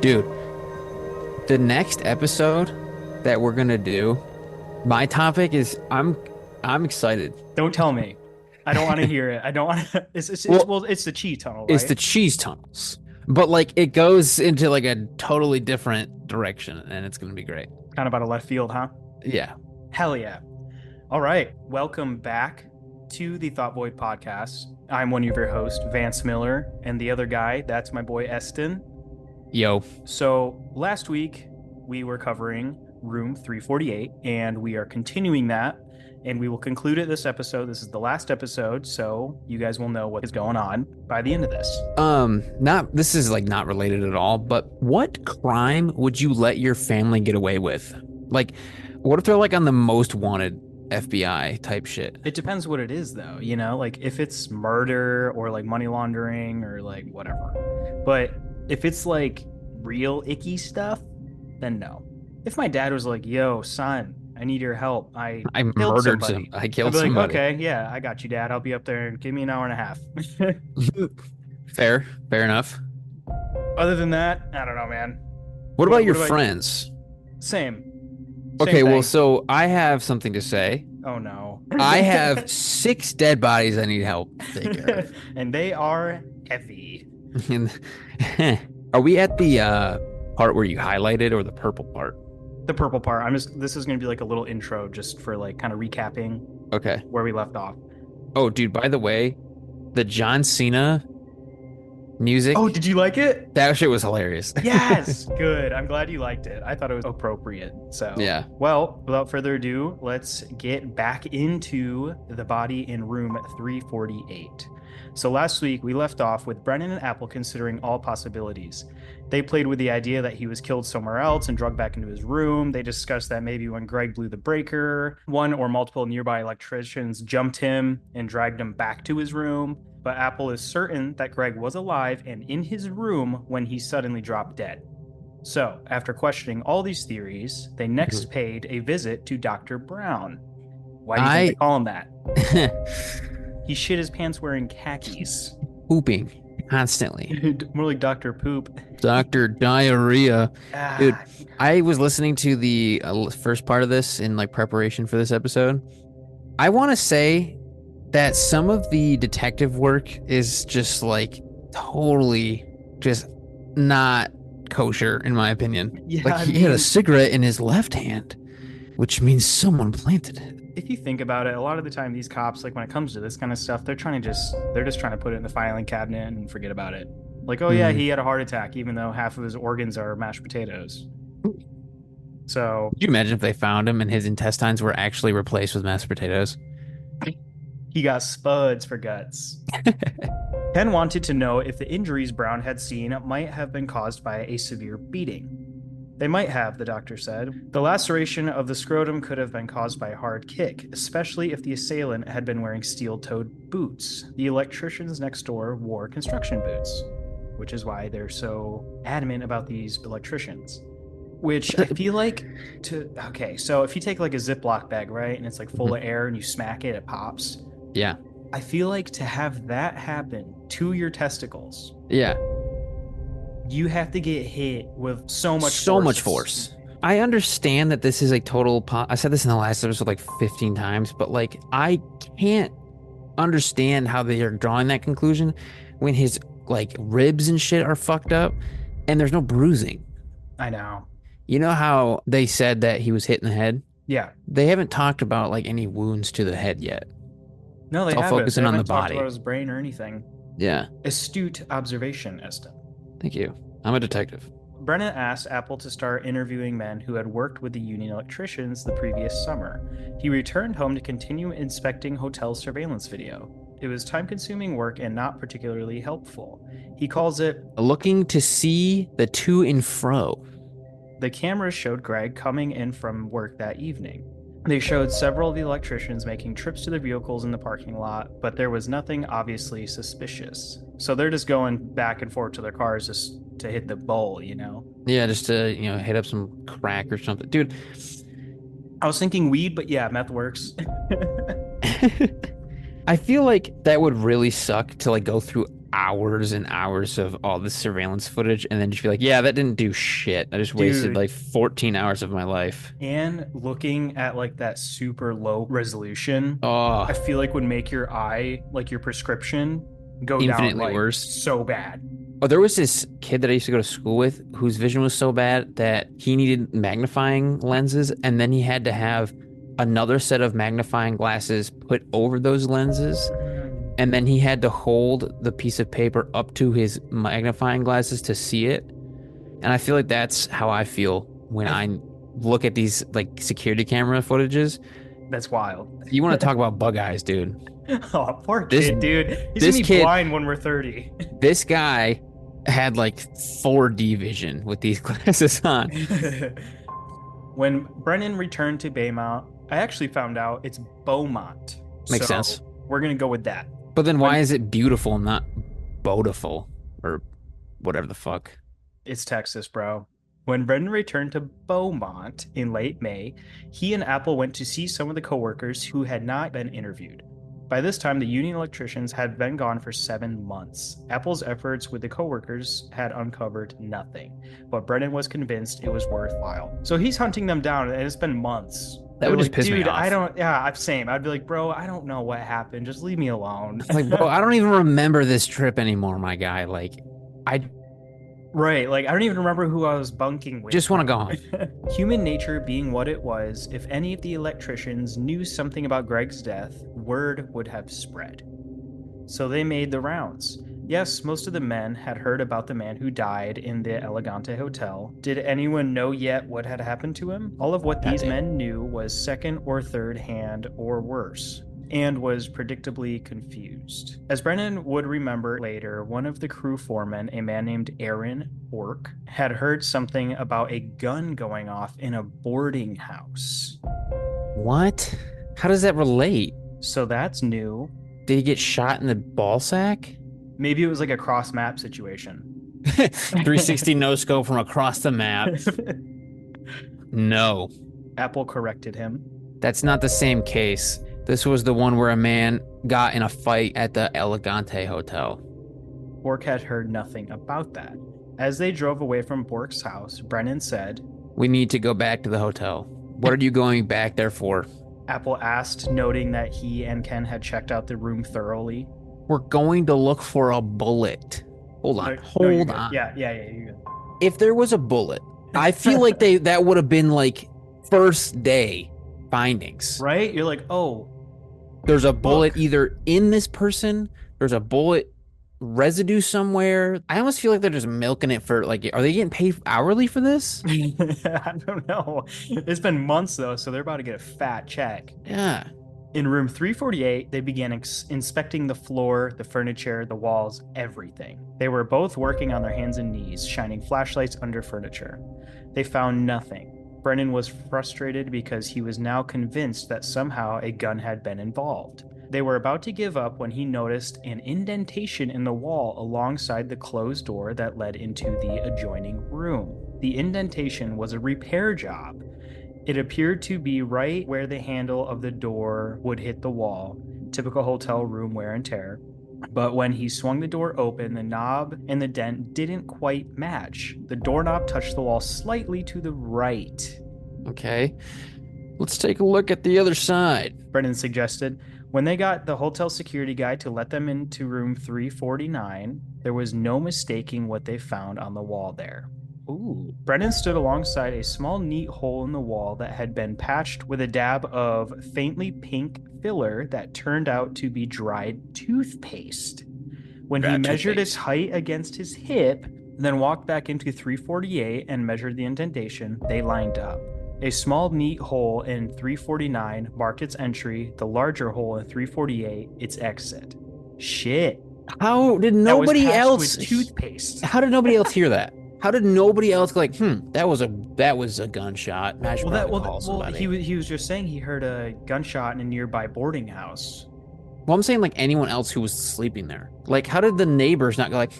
Dude, the next episode that we're gonna do, my topic is I'm excited. Don't tell me. I don't want to hear it. I don't want to. Well, Well, it's the chi tunnel, it's right? the cheese tunnels. But like it goes into like a totally different direction and it's gonna be great. Kind of out of left field, huh? Yeah. Hell yeah. All right. Welcome back to the Thought Void podcast. I'm one of your hosts, Vance Miller, and the other guy, that's my boy Eston. Yo. So last week we were covering room 348, and we are continuing that, and we will conclude it this episode. This is the last episode, so you guys will know what is going on by the end of this. Not this is like not related at all, but what crime would you let your family get away with? Like, what if they're like on the most wanted FBI type shit? It depends what it is, though, you know, like if it's murder or like money laundering or like whatever. But if it's like real icky stuff, then no. If my dad was like, yo, son, I need your help, I I killed murdered some somebody, I I'd killed be like, somebody. okay, yeah, I got you, dad. I'll be up there and give me an hour and a half. Fair enough. Other than that, I don't know, man. What about your What about you? friends? Same Okay, well, thing. so I have something to say. Oh no. I have 6 dead bodies I need help take care of. And they are heavy. And are we at the part where you highlighted or the purple part? The purple part. This is gonna be like a little intro just for like kind of recapping Okay. where we left off. Oh, dude, by the way, the John Cena Oh, music, did you like it? that shit was hilarious. Yes, good. I'm glad you liked it. I thought it was appropriate. So, Yeah. well, without further ado, let's get back into the body in room 348. So, last week we left off with Brennan and Apple considering all possibilities. They played with the idea that he was killed somewhere else and drugged back into his room. They discussed that maybe when Greg blew the breaker, one or multiple nearby electricians jumped him and dragged him back to his room. But Apple is certain that Greg was alive and in his room when he suddenly dropped dead. So, after questioning all these theories, they next paid a visit to Dr. Brown. Why do you think they I call him that? He shit his pants wearing khakis. pooping constantly. More like Dr. Poop. Dr. Diarrhea. Dude, Ah, I was listening to the first part of this in like preparation for this episode. I want to say that some of the detective work is just like totally just not kosher in my opinion. yeah, Like I he had a mean, cigarette in his left hand, which means someone planted it. if you think about it, a lot of the time these cops, like when it comes to this kind of stuff, they're just trying to put it in the filing cabinet and forget about it. Like, oh yeah, Mm. he had a heart attack, even though half of his organs are mashed potatoes. So Could you imagine if they found him and his intestines were actually replaced with mashed potatoes? he got spuds for guts. Ken wanted to know if the injuries Brown had seen might have been caused by a severe beating. They might have, the doctor said. The laceration of the scrotum could have been caused by a hard kick, especially if the assailant had been wearing steel-toed boots. The electricians next door wore construction boots, which is why they're so adamant about these electricians. Which I feel like okay, so if you take like a Ziploc bag, right, and it's like full of air and you smack it, it pops. Yeah. I feel like to have that happen to your testicles, Yeah. you have to get hit with so much So force. much force. I understand that this is a total I said this in the last episode like 15 times, but like I can't understand how they are drawing that conclusion when his like ribs and shit are fucked up and there's no bruising. I know. You know how they said that he was hit in the head? Yeah. They haven't talked about like any wounds to the head yet. No, they It's all haven't. They focusing on the haven't talked body. about his brain or anything. Yeah. Astute observation, Eston. Thank you. I'm a detective. Brennan asked Apple to start interviewing men who had worked with the union electricians the previous summer. He returned home to continue inspecting hotel surveillance video. It was time-consuming work and not particularly helpful. He calls it. Looking to see the to and fro. The cameras showed Greg coming in from work that evening. They showed several of the electricians making trips to their vehicles in the parking lot, but there was nothing obviously suspicious. So they're just going back and forth to their cars just to hit the bowl, you know? Yeah, just to, hit up some crack or something. Dude, I was thinking weed, but yeah, meth works. I feel like that would really suck to like go through hours and hours of all this surveillance footage and then just be like, yeah, that didn't do shit. I just wasted Dude, like 14 hours of my life. and looking at like that super low resolution, I Oh, feel like would make your eye, like your prescription, go down infinitely like worse. so bad. Oh, there was this kid that I used to go to school with whose vision was so bad that he needed magnifying lenses, and then he had to have another set of magnifying glasses put over those lenses, Mm. and then he had to hold the piece of paper up to his magnifying glasses to see it. And I feel like that's how I feel when I I look at these like security camera footages. That's wild. You want to talk about bug eyes, dude. Oh, poor This kid, dude. He's gonna this be kid, blind when we're 30. this guy had like 4D vision with these glasses on. When Brennan returned to Baymount, I actually found out it's Beaumont. Makes So sense. we're gonna go with that. But then why When is it beautiful, not beautiful or whatever the fuck? It's Texas, bro. When Brendan returned to Beaumont in late May, he and Apple went to see some of the coworkers who had not been interviewed. By this time, the union electricians had been gone for 7 months. Apple's efforts with the coworkers had uncovered nothing, but Brendan was convinced it was worthwhile. So he's hunting them down, and it's been months. That would They're just like, piss me dude, I off. don't, yeah, I'm same. I'd be like, bro, I don't know what happened. Just leave me alone. Like, bro, I don't even remember this trip anymore, my guy. Like, I Right, like I don't even remember who I was bunking with, just want to bro. go home. Human nature being what it was, if any of the electricians knew something about Greg's death, word would have spread. So they made the rounds. Yes, most of the men had heard about the man who died in the Elegante Hotel. Did anyone know yet what had happened to him? All of what these Goddamn. men knew was second or third hand or worse, and was predictably confused. As Brennan would remember later, one of the crew foremen, a man named Aaron Ork, had heard something about a gun going off in a boarding house. What? How does that relate? So that's new. Did he get shot in the ball sack? Maybe it was like a cross map situation. 360 no scope from across the map. No, Apple corrected him. that's not the same case. This was the one where a man got in a fight at the Elegante Hotel. Bork had heard nothing about that. As they drove away from Bork's house, Brennan said, We need to go back to the hotel. What are you going back there for? Apple asked, noting that he and Ken had checked out the room thoroughly. We're going to look for a bullet. Hold on. No, you're Hold good. on. Yeah, you're good. If there was a bullet, I feel like that would have been like first day findings. Right? You're like, oh, There's a bullet look. either in this person, there's a bullet residue somewhere. I almost feel like they're just milking it for like, are they getting paid hourly for this? I don't know. It's been months though, so they're about to get a fat check. Yeah. In room 348, they began inspecting the floor, the furniture, the walls, everything. They were both working on their hands and knees, shining flashlights under furniture. They found nothing. Brennan was frustrated because he was now convinced that somehow a gun had been involved. They were about to give up when he noticed an indentation in the wall alongside the closed door that led into the adjoining room. The indentation was a repair job. It appeared to be right where the handle of the door would hit the wall, typical hotel room wear and tear. But when he swung the door open, the knob and the dent didn't quite match. The doorknob touched the wall slightly to the right. Okay. Let's take a look at the other side. Brennan suggested. When they got the hotel security guy to let them into room 349, there was no mistaking what they found on the wall there. Ooh. Brennan stood alongside a small, neat hole in the wall that had been patched with a dab of faintly pink filler that turned out to be dried toothpaste. When he measured its height against his hip, then walked back into 348 and measured the indentation, they lined up. A small, neat hole in 349 marked its entry, the larger hole in 348 its exit. Shit. How did That was nobody patched else with toothpaste. How did nobody else hear that? How did nobody else go like, that was a gunshot. I should probably call somebody. He was just saying he heard a gunshot in a nearby boarding house. Well, I'm saying like anyone else who was sleeping there. Like, how did the neighbors not go like, did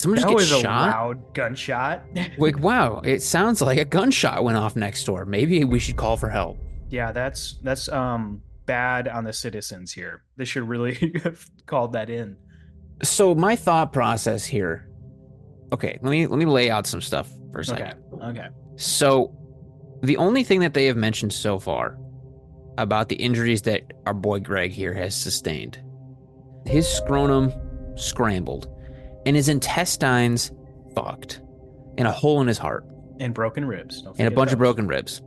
someone just That get was a shot? loud gunshot. Like, wow, it sounds like a gunshot went off next door. Maybe we should call for help. Yeah, that's bad on the citizens here. They should really have called that in. So my thought process here. Okay, let me lay out some stuff for a Okay. second. Okay. So the only thing that they have mentioned so far about the injuries that our boy Greg here has sustained, his scrotum scrambled and his intestines fucked and a hole in his heart And broken ribs. Don't and a forget bunch of those. broken ribs.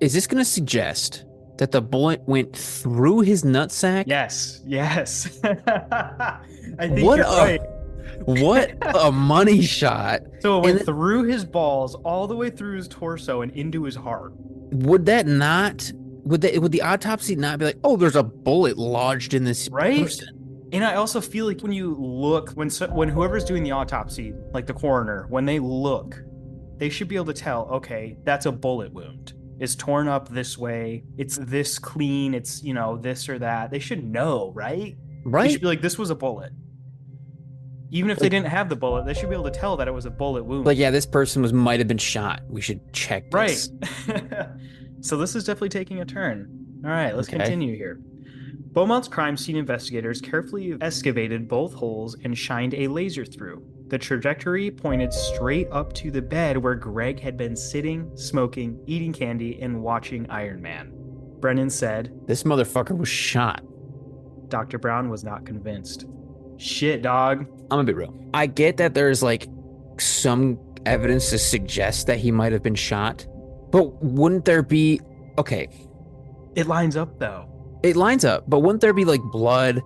Is this going to suggest that the bullet went through his nutsack? Yes. Yes. I think What you're a right. what a money shot. So it And went through his balls, all the way through his torso and into his heart. would that not would the autopsy not be like, oh, there's a bullet lodged in this Right? person? And I also feel like when you look, when whoever's doing the autopsy, like the coroner, when they look, they should be able to tell, okay, that's a bullet wound. It's torn up this way. It's this clean. It's, this or that. They should know, right? They should Right? be like, this was a bullet. Even if they Like didn't have the bullet, they should be able to tell that it was a bullet wound. like yeah, this person was might have been shot. We should check Right. this. So this is definitely taking a turn. All right, let's Okay. continue here. Beaumont's crime scene investigators carefully excavated both holes and shined a laser through. The trajectory pointed straight up to the bed where Greg had been sitting, smoking, eating candy, and watching Iron Man. Brennan said, This motherfucker was shot. Dr. Brown was not convinced. Shit, dog. I'm gonna be real. I get that there's like some evidence to suggest that he might have been shot, but wouldn't there be okay, It lines up though. it lines up, but wouldn't there be like blood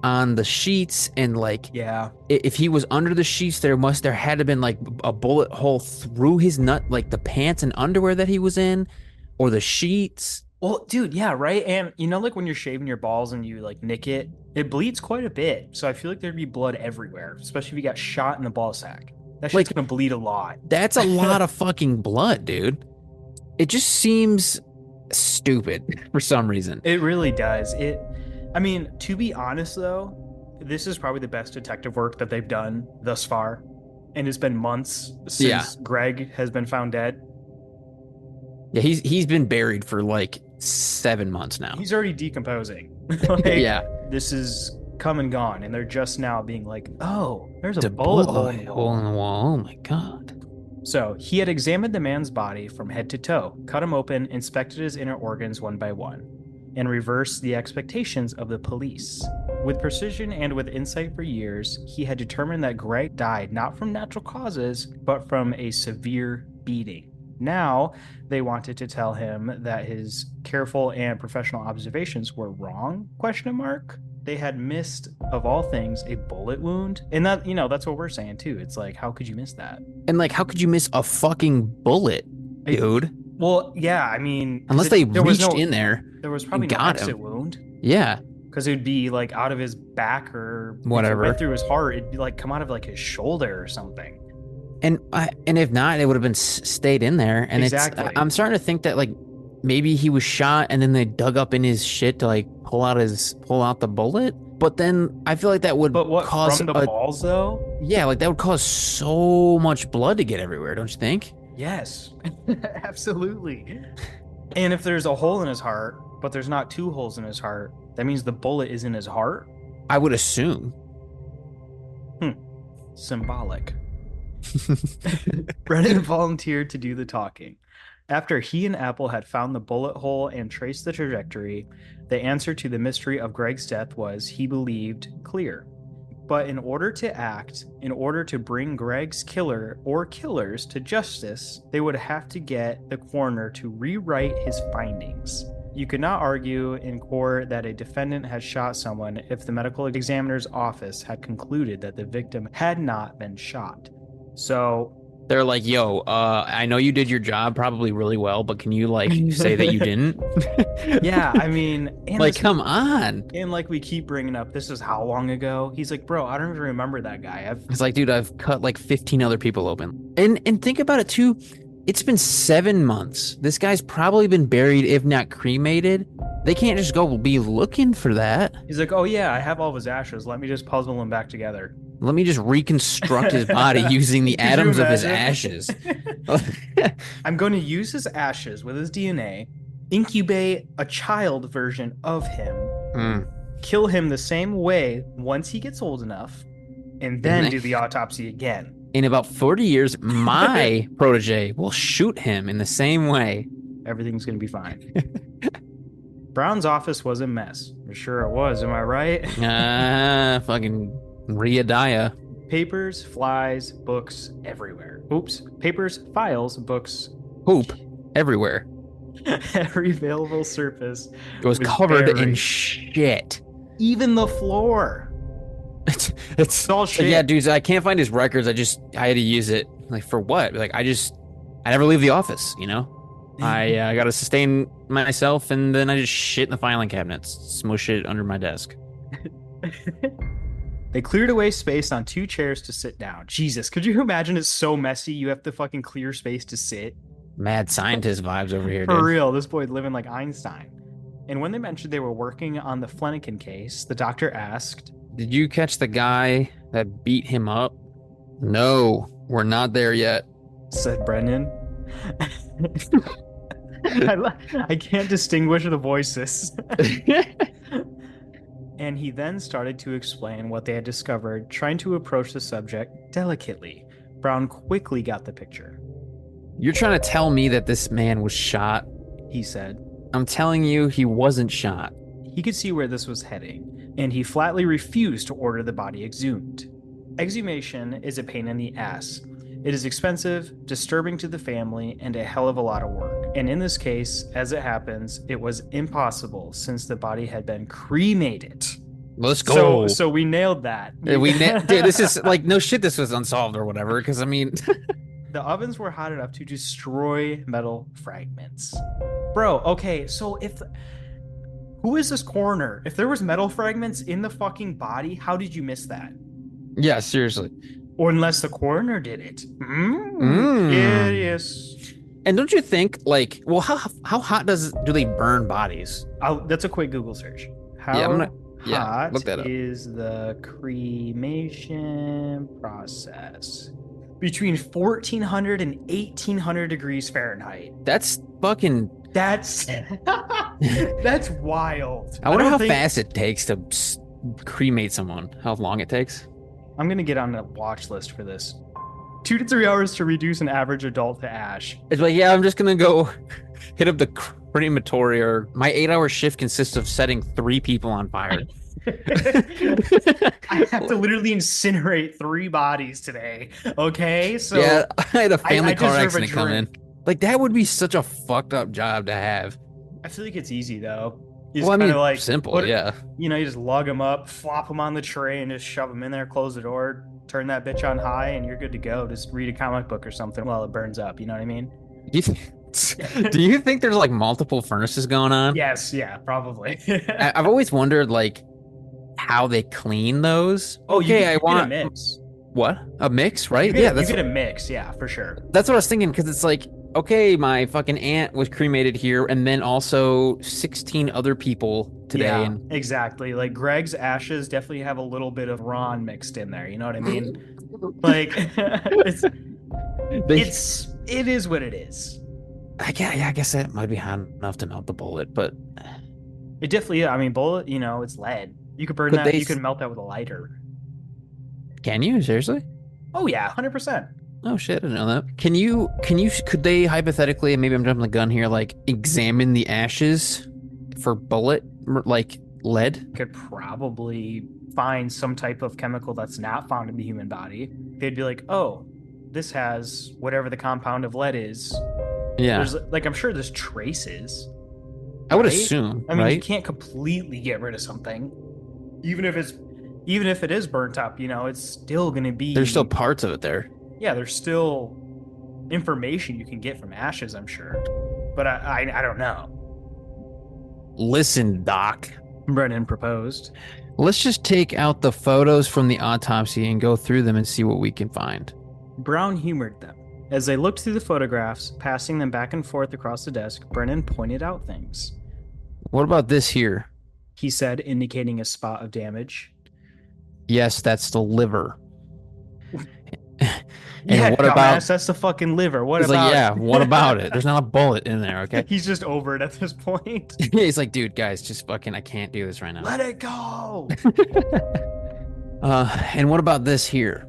on the sheets and like Yeah. if he was under the sheets there had to been like a bullet hole through his nut, like the pants and underwear that he was in or the sheets. Well, dude, yeah, right. And like when you're shaving your balls and you like nick it, it bleeds quite a bit. So I feel like there'd be blood everywhere, especially if you got shot in the ball sack. That shit's Like gonna bleed a lot. that's a lot of fucking blood, dude. It just seems stupid for some reason. It really does. I mean, to be honest though, this is probably the best detective work that they've done thus far. And it's been months Yeah. since Greg has been found dead. Yeah, he's been buried for like 7 months now. He's already decomposing. Like, Yeah. this is come and gone, and they're just now being like, oh, there's a The bullet bullet hole in the wall. in the wall. Oh my god. So he had examined the man's body from head to toe, cut him open, inspected his inner organs one by one, and reversed the expectations of the police. With precision and with insight for years, he had determined that Greg died not from natural causes, but from a severe beating. Now, they wanted to tell him that his careful and professional observations were wrong? Question mark. They had missed, of all things, a bullet wound. And that, that's what we're saying too. It's like, how could you miss that? And like, how could you miss a fucking bullet, dude? Well, yeah, I mean, Unless there reached in there. There was probably no got exit him. wound. Yeah. Because it would be like out of his back, or Whatever. if it went through his heart, it'd be like come out of like his shoulder or something. And if not, it would have been stayed in there. And Exactly. I'm starting to think that like maybe he was shot and then they dug up in his shit to like pull out the bullet. But then I feel like that would But what, cause from the balls though? yeah, like that would cause so much blood to get everywhere, don't you think? Yes, absolutely. And if there's a hole in his heart, but there's not two holes in his heart, that means the bullet is in his heart. I would assume. Symbolic. Brennan volunteered to do the talking. After he and Apple had found the bullet hole and traced the trajectory, the answer to the mystery of Greg's death was, he believed, clear. But in order to act, in order to bring Greg's killer or killers to justice, they would have to get the coroner to rewrite his findings. You could not argue in court that a defendant had shot someone if the medical examiner's office had concluded that the victim had not been shot. So they're like, yo, I know you did your job probably really well, but can you like say that you didn't? Yeah, I mean, like, come on. And like we keep bringing up, this is how long ago? He's like, bro, I don't even remember that guy. It's like, dude, I've cut like 15 other people open. And think about it too. It's been 7 months. This guy's probably been buried, if not cremated. They can't just go be looking for that. He's like, oh yeah, I have all of his ashes. Let me just puzzle him back together. Let me just reconstruct his body using the atoms of his ashes. I'm going to use his ashes with his DNA, incubate a child version of him, kill him the same way once he gets old enough, and then do the autopsy again. In about 40 years, my protege will shoot him in the same way. Everything's going to be fine. Brown's office was a mess. For sure it was, am I right? Fucking Riadiah. Papers, flies, books everywhere. Oops. Papers, files, books. Poop everywhere. Every available surface It was covered buried. in shit. Even the floor. It's all shit. Yeah, dudes, I can't find his records. I had to use it. Like, for what? Like, I never leave the office, you know? I got to sustain myself, and then I just shit in the filing cabinets, smush it under my desk. They cleared away space on 2 chairs to sit down. Jesus, could you imagine it's so messy you have to fucking clear space to sit? Mad scientist vibes over here, For dude. real, this boy living like Einstein. And when they mentioned they were working on the Fleniken case, the doctor asked, Did you catch the guy that beat him up? No, we're not there yet. said Brennan. I can't distinguish the voices. And he then started to explain what they had discovered, trying to approach the subject delicately. Brown quickly got the picture. You're trying to tell me that this man was shot? He said. I'm telling you, he wasn't shot. He could see where this was heading, and he flatly refused to order the body exhumed. Exhumation is a pain in the ass. It is expensive, disturbing to the family, and a hell of a lot of work. And in this case, as it happens, it was impossible since the body had been cremated. Let's go. So we nailed that. Yeah, dude, this is like, no shit, this was unsolved or whatever, because I mean... The ovens were hot enough to destroy metal fragments. Bro, okay, so who is this coroner? If there was metal fragments in the fucking body, how did you miss that? Yeah, seriously. Or unless the coroner did it. Yes. And don't you think, like, well, how hot do they burn bodies? That's a quick Google search. How hot look that up. is the cremation process? Between 1400 and 1800 degrees Fahrenheit. That's that's wild. I wonder how fast it takes to cremate someone. How long it takes. I'm going to get on a watch list for this. 2 to 3 hours to reduce an average adult to ash. It's like, yeah, I'm just going to go hit up the crematory, or my 8-hour shift consists of setting 3 people on fire. I have to literally incinerate 3 bodies today. Okay, so yeah, I had a family car deserve accident come in. Like, that would be such a fucked up job to have. I feel like it's easy though. Well, I mean, like, simple, yeah. You know, you just lug them up, flop them on the tray, and just shove them in there. Close the door, turn that bitch on high, and you're good to go. Just read a comic book or something while it burns up. You know what I mean? Do you think there's like multiple furnaces going on? Yes, yeah, probably. I've always wondered, like, how they clean those. Oh, okay, you get a mix. What? A mix, right? You get a mix, yeah, for sure. That's what I was thinking, because it's like, okay, my fucking aunt was cremated here, and then also 16 other people today. Yeah, and exactly. Like, Greg's ashes definitely have a little bit of Ron mixed in there. You know what I mean? Like, it is what it is. I guess that might be hot enough to melt the bullet, but it definitely. I mean, bullet. You know, it's lead. You could burn that. You could melt that with a lighter. Can you seriously? Oh yeah, 100%. Oh shit, I didn't know that. Could they hypothetically, and maybe I'm jumping the gun here, like examine the ashes for bullet, like lead? Could probably find some type of chemical that's not found in the human body. They'd be like, oh, this has whatever the compound of lead is. Yeah. There's like, I'm sure there's traces. I would assume. I mean, right? You can't completely get rid of something, even if it is burnt up. You know, it's still gonna be. There's still parts of it there. Yeah, there's still information you can get from ashes, I'm sure, but I don't know. Listen, Doc. Brennan proposed. Let's just take out the photos from the autopsy and go through them and see what we can find. Brown humored them. As they looked through the photographs, passing them back and forth across the desk, Brennan pointed out things. What about this here? He said, indicating a spot of damage. Yes, that's the liver. And yeah, what about that's the fucking liver? What about like, yeah, what about it? There's not a bullet in there, okay? He's just over it at this point. He's like, dude, guys, just fucking, I can't do this right now. Let it go. And what about this here?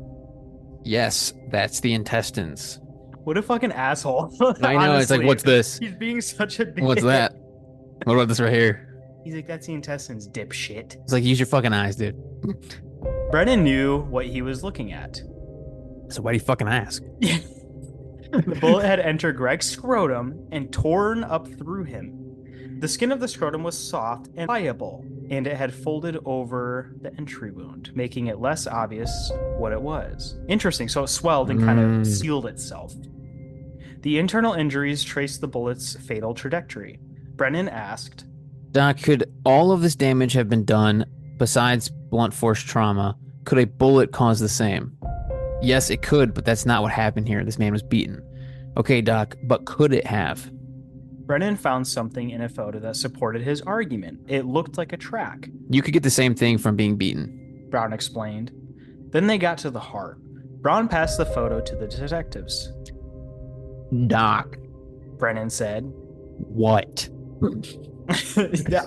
Yes, that's the intestines. What a fucking asshole. I know. It's like, Honestly, what's this? he's being such a What's dick. that? What about this right here? He's like, that's the intestines, dipshit. It's like, use your fucking eyes, dude. Brennan knew what he was looking at. So why do you fucking ask? The bullet had entered Greg's scrotum and torn up through him. The skin of the scrotum was soft and pliable, and it had folded over the entry wound, making it less obvious what it was. Interesting. So it swelled and kind of sealed itself. The internal injuries traced the bullet's fatal trajectory. Brennan asked, Doc, could all of this damage have been done besides blunt force trauma? Could a bullet cause the same? Yes, it could, but that's not what happened here. This man was beaten. Okay, Doc, but could it have? Brennan found something in a photo that supported his argument. It looked like a track. You could get the same thing from being beaten, Brown explained. Then they got to the heart. Brown passed the photo to the detectives. Doc, Brennan said. What?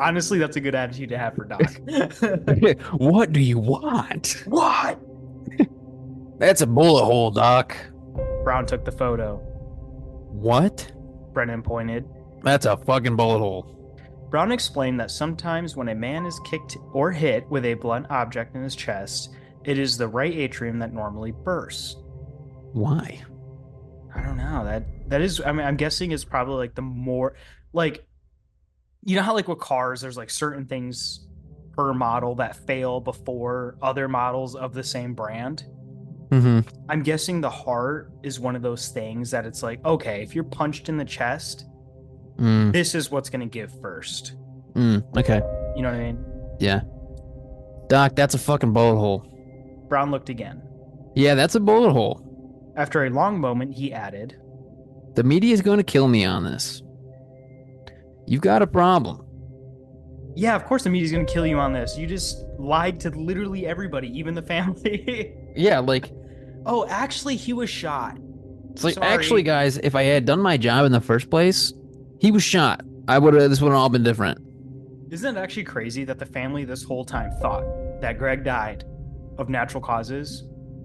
Honestly, that's a good attitude to have for Doc. What do you want? What? That's a bullet hole, Doc. Brown took the photo. What? Brennan pointed. That's a fucking bullet hole. Brown explained that sometimes when a man is kicked or hit with a blunt object in his chest, it is the right atrium that normally bursts. Why? I don't know. That is, I mean, I'm guessing it's probably like the more, like, you know how like with cars, there's like certain things per model that fail before other models of the same brand. Mm-hmm. I'm guessing the heart is one of those things that it's like, okay, if you're punched in the chest, this is what's going to give first. Okay. You know what I mean? Yeah. Doc, that's a fucking bullet hole. Brown looked again. Yeah, that's a bullet hole. After a long moment, he added, The media is going to kill me on this. You've got a problem. Yeah, of course the media's going to kill you on this. You just lied to literally everybody, even the family. Yeah, like... Oh, actually, he was shot. It's like, actually, guys, if I had done my job in the first place, he was shot. This would have all been different. Isn't it actually crazy that the family this whole time thought that Greg died of natural causes?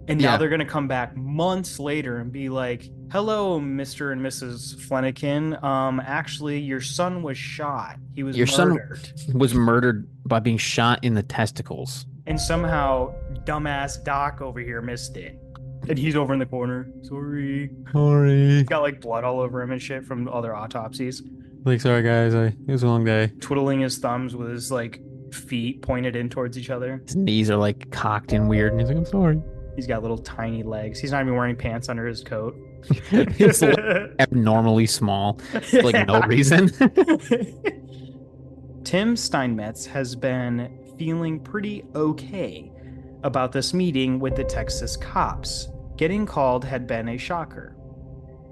And now they're going to come back months later and be like, hello, Mr. and Mrs. Fleniken. Actually, your son was shot. He was murdered. Son was murdered by being shot in the testicles. And somehow, dumbass Doc over here missed it. And he's over in the corner. Sorry. He's got like blood all over him and shit from other autopsies. Like, sorry, guys. It was a long day. Twiddling his thumbs with his like feet pointed in towards each other. His knees are like cocked and weird. And he's like, I'm sorry. He's got little tiny legs. He's not even wearing pants under his coat. It's like abnormally small for like no reason. Tim Steinmetz has been feeling pretty okay about this meeting with the Texas cops. Getting called had been a shocker.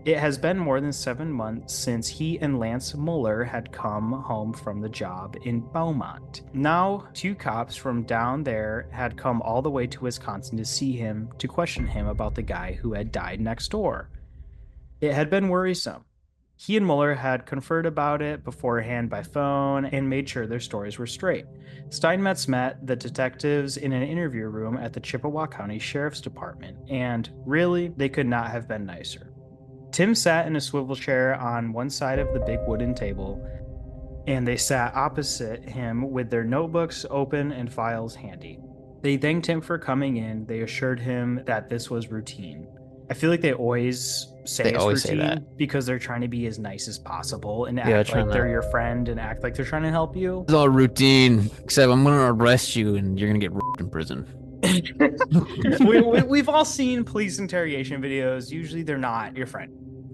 It has been more than 7 months since he and Lance Muller had come home from the job in Beaumont. Now, 2 cops from down there had come all the way to Wisconsin to see him, to question him about the guy who had died next door. It had been worrisome. He and Muller had conferred about it beforehand by phone and made sure their stories were straight. Steinmetz met the detectives in an interview room at the Chippewa County Sheriff's Department, and really, they could not have been nicer. Tim sat in a swivel chair on one side of the big wooden table, and they sat opposite him with their notebooks open and files handy. They thanked him for coming in. They assured him that this was routine. I feel like they always say routine because they're trying to be as nice as possible and act like they're your friend and act like they're trying to help you. It's all routine, except I'm going to arrest you and you're going to get in prison. We've all seen police interrogation videos. Usually they're not your friend.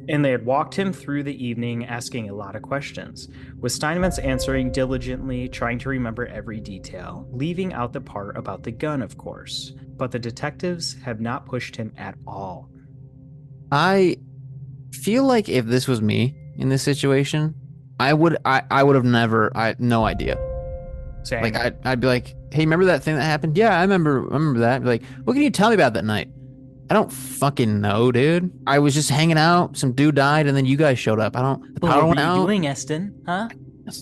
And they had walked him through the evening asking a lot of questions, with Steinmetz answering diligently, trying to remember every detail, leaving out the part about the gun, of course. But the detectives have not pushed him at all. I feel like if this was me in this situation, I would have never, no idea. Same. Like I'd be like, hey, remember that thing that happened? Yeah, I remember that. I'd be like, what can you tell me about that night? I don't fucking know, dude. I was just hanging out. Some dude died, and then you guys showed up. The power went out. What were you doing, Eston? Huh?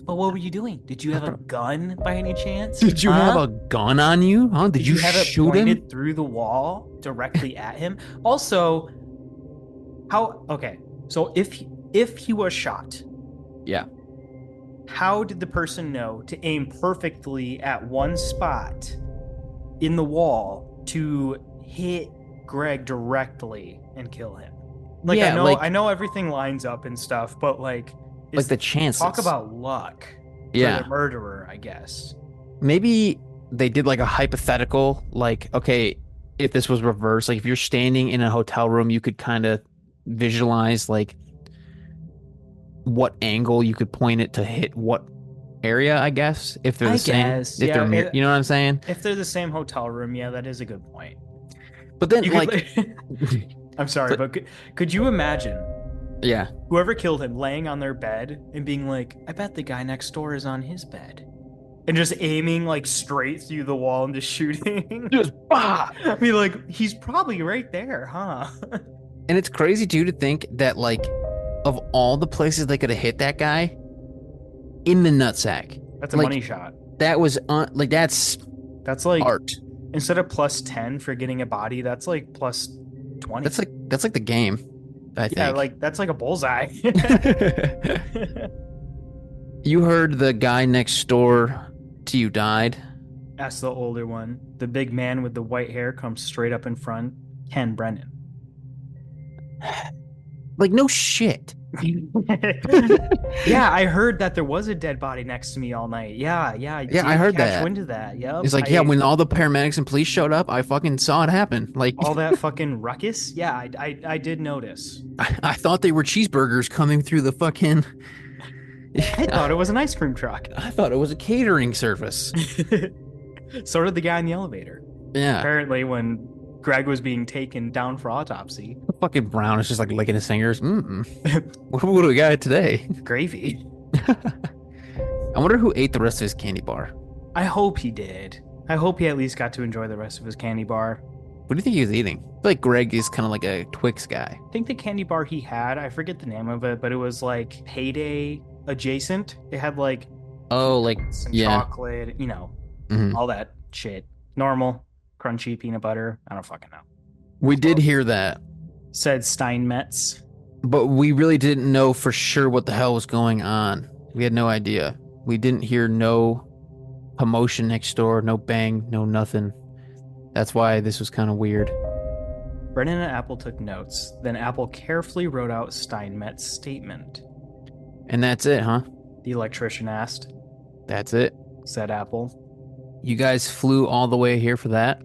But what were you doing? Did you have a gun by any chance? Did you have Huh? a gun on you? Huh? Did Did you you have it shoot him? pointed through the wall directly at him? Also, how okay. So if he was shot, Yeah. how did the person know to aim perfectly at one spot in the wall to hit Greg directly and kill him? Like Yeah, I know everything lines up and stuff, but like like is the talk chances. about luck for the Yeah. murderer, I guess. Maybe they did like a hypothetical, like, okay, if this was reversed, like if you're standing in a hotel room, you could kind of visualize like what angle you could point it to hit what area, I guess, if they're the I same, guess, if they're yeah. mirror, you know what I'm saying? If they're the same hotel room, yeah, that is a good point. But then You like, could, I'm sorry, but could you imagine yeah, whoever killed him laying on their bed and being like, I bet the guy next door is on his bed. And just aiming like straight through the wall and just shooting. just bah! I mean, like, he's probably right there, huh? And it's crazy too to think that like of all the places they could have hit that guy in the nutsack, That's a like money shot. that was like that's That's like, art. instead of plus 10 for getting a body, that's like plus 20. That's like the game, I Yeah, think. like, that's like a bullseye. You heard the guy next door to you died? Asked the older one. The big man with the white hair comes straight up in front. Ken Brennan. Like, no shit. Yeah, I heard that there was a dead body next to me all night. Yeah, I Yeah, I did heard catch that. wind of that. Yep. He's like, yeah, when all the paramedics and police showed up, I fucking saw it happen. Like, all that fucking ruckus. Yeah, I did notice. I thought they were cheeseburgers coming through the fucking. I thought it was an ice cream truck. I thought it was a catering service. So did the guy in the elevator. Yeah. Apparently, when Greg was being taken down for autopsy, Fucking Brown is just like licking his fingers. What do we got today? gravy. I wonder who ate the rest of his candy bar. I hope he did. I hope he at least got to enjoy the rest of his candy bar. What do you think he was eating? I feel like Greg is kind of like a Twix guy. I think the candy bar he had, I forget the name of it, but it was like Payday adjacent. It had like Oh, like, some yeah. chocolate, Mhm. all that shit. Normal, crunchy peanut butter. I don't fucking know. We did hear that, Said Steinmetz. but we really didn't know for sure what the hell was going on. We had no idea. We didn't hear no commotion next door, no bang, no nothing. That's why this was kind of weird. Brennan and Apple took notes. Then Apple carefully wrote out Steinmetz's statement. And that's it, huh? The electrician asked. That's it. Said Apple. You guys flew all the way here for that?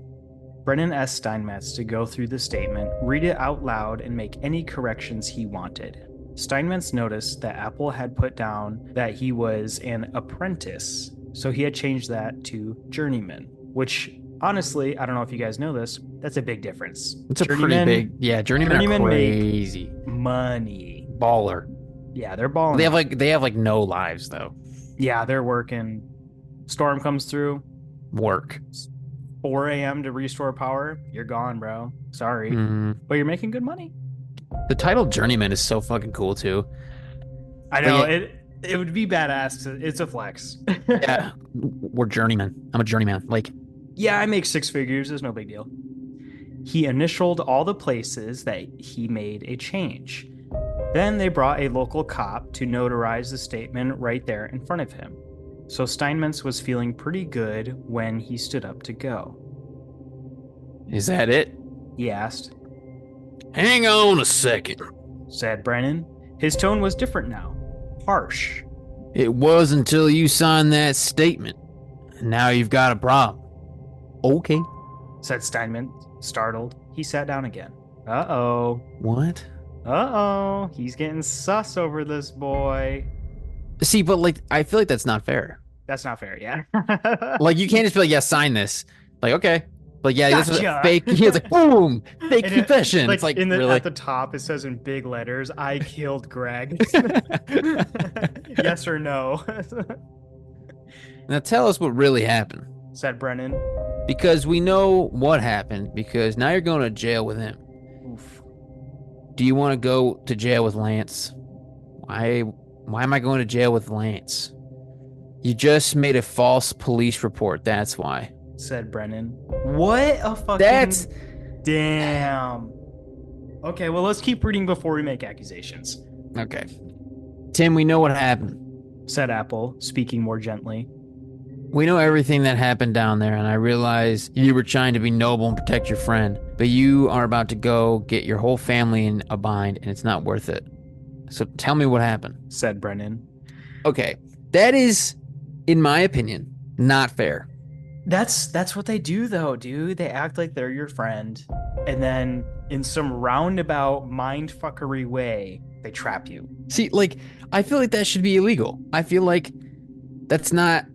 Brennan asked Steinmetz to go through the statement, read it out loud, and make any corrections he wanted. Steinmetz noticed that Apple had put down that he was an apprentice, so he had changed that to journeyman, which honestly, I don't know if you guys know this, that's a big difference. It's a pretty big, yeah. Journeyman are crazy. Money. Baller. Yeah, they're balling. They have like no lives though. Yeah, they're working. Storm comes through. Work. 4 a.m. to restore power. You're gone, bro. Sorry. But you're making good money. The title Journeyman is so fucking cool too. I know it would be badass. It's a flex. Yeah, we're journeyman. I'm a journeyman. Like, yeah, I make 6 figures. It's no big deal. He initialed all the places that he made a change. Then they brought a local cop to notarize the statement right there in front of him. So Steinmetz was feeling pretty good when he stood up to go. is that it? He asked. Hang on a second. Said Brennan. His tone was different now. Harsh. It was until you signed that statement. And now you've got a problem. Okay. Said Steinmetz, startled. He sat down again. Uh-oh. What? Uh-oh. He's getting sus over this boy. See, but like, I feel like that's not fair. That's not fair, yeah. Like, you can't just be like, yeah, sign this. Like, okay. Like, yeah, this is Gotcha. fake. He's like, boom, fake And confession. like, It's like, really? really? At the top, it says in big letters, I killed Greg. Yes or no? Now tell us what really happened. Said Brennan. Because we know what happened, because now you're going to jail with him. Oof. Do you want to go to jail with Lance? Why am I going to jail with Lance? You just made a false police report. That's why. said Brennan. What a That's fucking damn. Okay, well, let's keep reading before we make accusations, okay. Tim, we know what happened. said Apple, speaking more gently. We know everything that happened down there, and I realize you were trying to be noble and protect your friend, but you are about to go get your whole family in a bind, and it's not worth it. So tell me what happened, said Brennan. Okay, that is, in my opinion, not fair. That's what they do, though, dude. They act like they're your friend, and then in some roundabout mindfuckery way, they trap you. See, like, I feel like that should be illegal. I feel like that's kind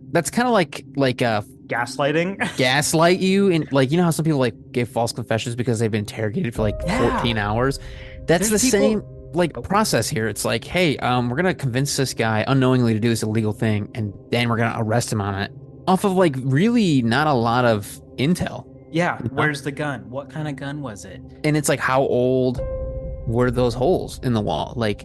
of like gaslighting. Gaslight you, and like, you know how some people like give false confessions because they've been interrogated for like 14 hours. That's the same like process here. It's like, hey, we're gonna convince this guy unknowingly to do this illegal thing, and then we're gonna arrest him on it off of like really not a lot of intel. Yeah, where's the gun? What kind of gun was it? And it's like, how old were those holes in the wall? Like,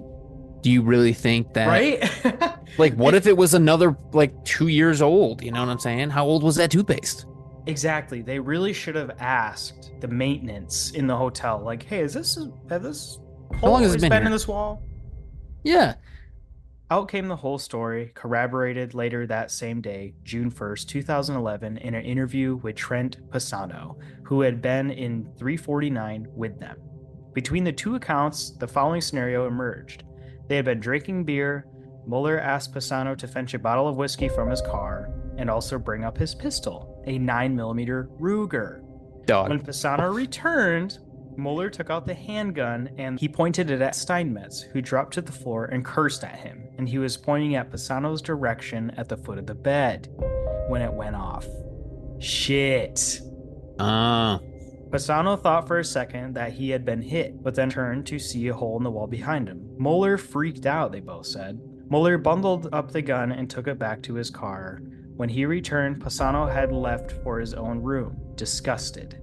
do you really think that? Right? Like, what if it was another like 2 years old? You know what I'm saying? How old was that toothpaste? Exactly. They really should have asked the maintenance in the hotel, like, hey, has this how long has it been in this wall? Yeah. Out came the whole story, corroborated later that same day, June 1st, 2011, in an interview with Trent Pisano, who had been in 349 with them. Between the two accounts, the following scenario emerged. They had been drinking beer. Mueller asked Pisano to fetch a bottle of whiskey from his car and also bring up his pistol, a 9mm Ruger. Dog. When Pisano returned, Mueller took out the handgun and he pointed it at Steinmetz, who dropped to the floor and cursed at him, and he was pointing at Pisano's direction at the foot of the bed when it went off. Shit. Pisano thought for a second that he had been hit, but then turned to see a hole in the wall behind him. Mueller freaked out, they both said. Mueller bundled up the gun and took it back to his car. When he returned, Pisano had left for his own room, disgusted.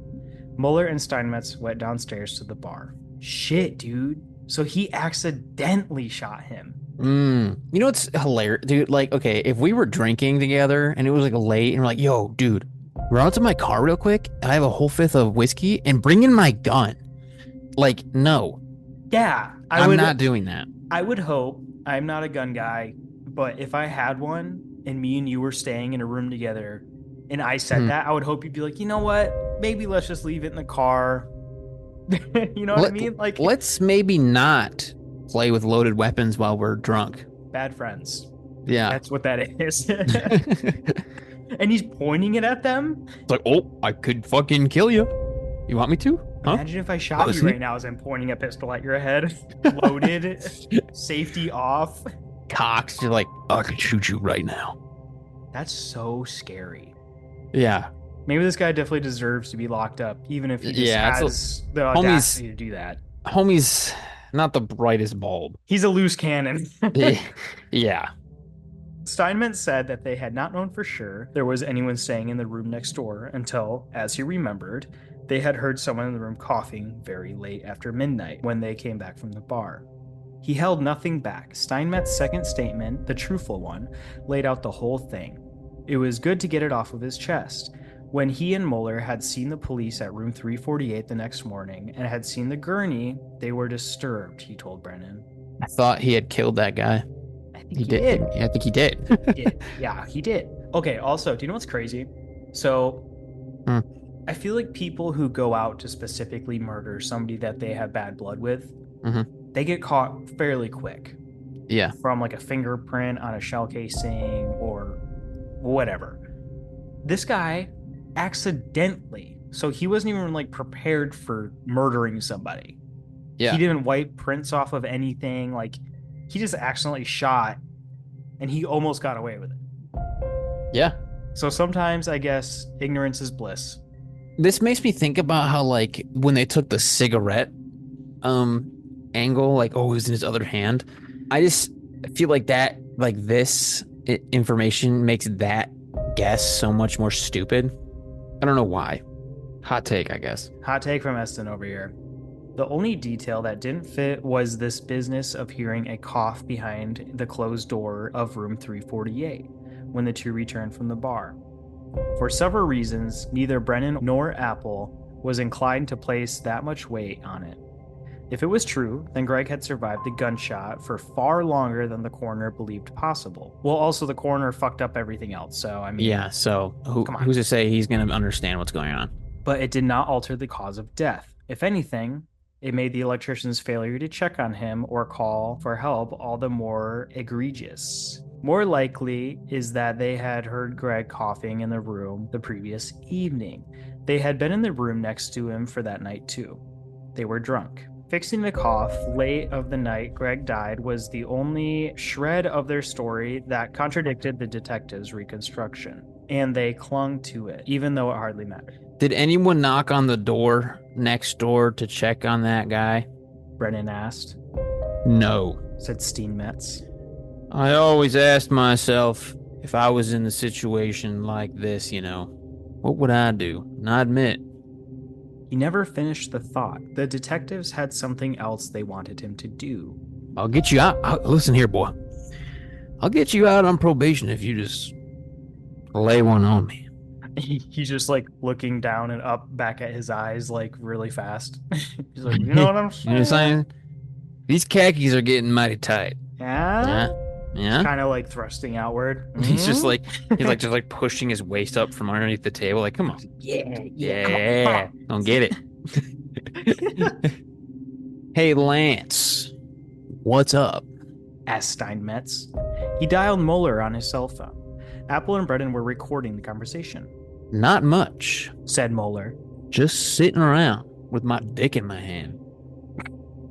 Mueller and Steinmetz went downstairs to the bar. Shit, dude. So he accidentally shot him. You know what's hilarious, dude? Like, okay, if we were drinking together and it was like late and we're like, yo, dude, run out to my car real quick and I have a whole fifth of whiskey and bring in my gun. Like, no. Yeah. I'm not doing that. I would hope. I'm not a gun guy, but if I had one and me and you were staying in a room together and I said that, I would hope you'd be like, you know what? Maybe let's just leave it in the car. You know what I mean? Like, let's maybe not play with loaded weapons while we're drunk. Bad friends. Yeah. That's what that is. And he's pointing it at them. It's like, oh, I could fucking kill you. You want me to? Huh? Imagine if I shot you right now as I'm pointing a pistol at your head. Loaded. Safety off. Cox, you're like, oh, I could shoot you right now. That's so scary. Yeah. Maybe this guy definitely deserves to be locked up, even if he just has the audacity to do that. Homie's not the brightest bulb. He's a loose cannon. Yeah. Steinmetz said that they had not known for sure there was anyone staying in the room next door until, as he remembered, they had heard someone in the room coughing very late after midnight when they came back from the bar. He held nothing back. Steinmetz's second statement, the truthful one, laid out the whole thing. It was good to get it off of his chest. When he and Mueller had seen the police at room 348 the next morning and had seen the gurney, they were disturbed, he told Brennan. I thought he had killed that guy. I think he did. I think he did. Yeah, he did. Okay, also, do you know what's crazy? So, I feel like people who go out to specifically murder somebody that they have bad blood with, they get caught fairly quick. Yeah. From like a fingerprint on a shell casing or whatever. This guy accidentally, so he wasn't even like prepared for murdering somebody. Yeah. He didn't wipe prints off of anything. Like, he just accidentally shot and he almost got away with it. Yeah. So sometimes I guess ignorance is bliss. This makes me think about how, like, when they took the cigarette angle, like, oh, it was in his other hand. I just feel like that, like, this information makes that guess so much more stupid. I don't know why. Hot take, I guess. Hot take from Eston over here. The only detail that didn't fit was this business of hearing a cough behind the closed door of room 348. when the two returned from the bar. For several reasons, neither Brennan nor Apple was inclined to place that much weight on it. If it was true, then Greg had survived the gunshot for far longer than the coroner believed possible. Well, also the coroner fucked up everything else, so I mean, Yeah, so come on. who's to say he's going to understand what's going on? But it did not alter the cause of death. If anything, it made the electrician's failure to check on him or call for help all the more egregious. More likely is that they had heard Greg coughing in the room the previous evening. They had been in the room next to him for that night too. They were drunk. Fixing the cough late of the night Greg died was the only shred of their story that contradicted the detectives' reconstruction, and they clung to it, even though it hardly mattered. Did anyone knock on the door next door to check on that guy? Brennan asked. No. Said Steinmetz. I always asked myself if I was in a situation like this, what would I do? And I admit, He never finished the thought. The detectives had something else they wanted him to do. I'll get you out. Listen here, boy. I'll get you out on probation if you just lay one on me. He's just like looking down and up back at his eyes like really fast. He's like, you know what I'm saying? You know what I'm saying? These khakis are getting mighty tight. Yeah? Yeah? Kind of like thrusting outward. He's just like pushing his waist up from underneath the table. Like, come on. Yeah. Don't get it. Hey, Lance. What's up? Asked Steinmetz. He dialed Moeller on his cell phone. Apple and Brennan were recording the conversation. Not much. Said Moeller. Just sitting around with my dick in my hand.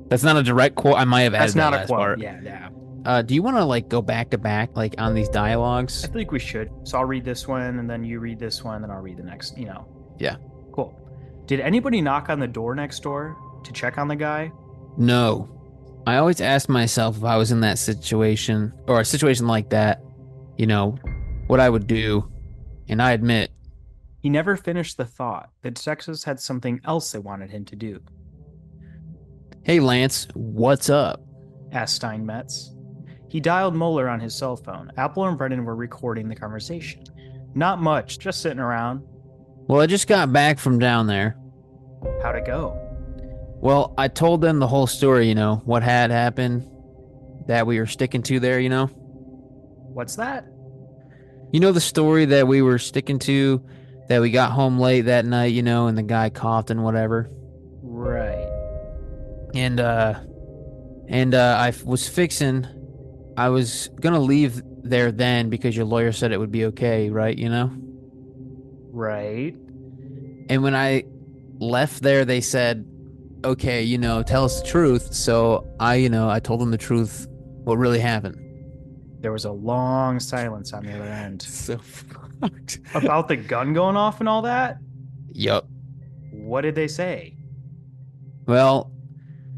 That's not a direct quote. I might have added That's not that a last quote. part. Yeah. Do you want to go back to back on these dialogues? I think we should. So I'll read this one, and then you read this one, and then I'll read the next. Yeah. Cool. Did anybody knock on the door next door to check on the guy? No. I always asked myself if I was in that situation or a situation like that, what I would do, and I admit. He never finished the thought. The detectives had something else they wanted him to do. Hey, Lance, what's up? Asked Steinmetz. He dialed Moeller on his cell phone. Apple and Brennan were recording the conversation. Not much, just sitting around. Well, I just got back from down there. How'd it go? Well, I told them the whole story, what had happened that we were sticking to there, What's that? The story that we were sticking to, that we got home late that night, and the guy coughed and whatever. Right. And I was gonna leave there then because your lawyer said it would be okay, right? Right. And when I left there, they said, okay, tell us the truth. So I told them the truth, what really happened. There was a long silence on the other end. So fucked. About the gun going off and all that? Yup. What did they say? Well,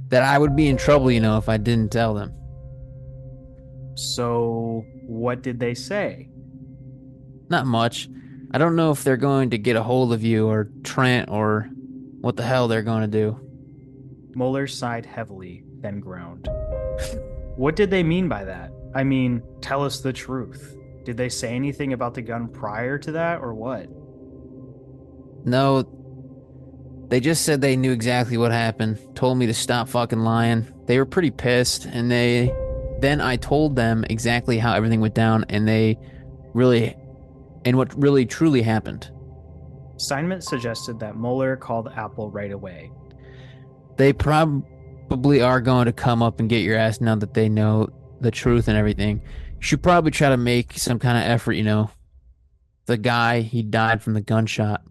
that I would be in trouble, if I didn't tell them. So, what did they say? Not much. I don't know if they're going to get a hold of you or Trent or what the hell they're going to do. Moeller sighed heavily, then groaned. What did they mean by that? I mean, tell us the truth. Did they say anything about the gun prior to that, or what? No, they just said they knew exactly what happened, told me to stop fucking lying. They were pretty pissed, and then I told them exactly how everything went down, and what really truly happened. Steinmetz suggested that Moeller called Apple right away. They probably are going to come up and get your ass now that they know the truth and everything. You should probably try to make some kind of effort, The guy, he died from the gunshot.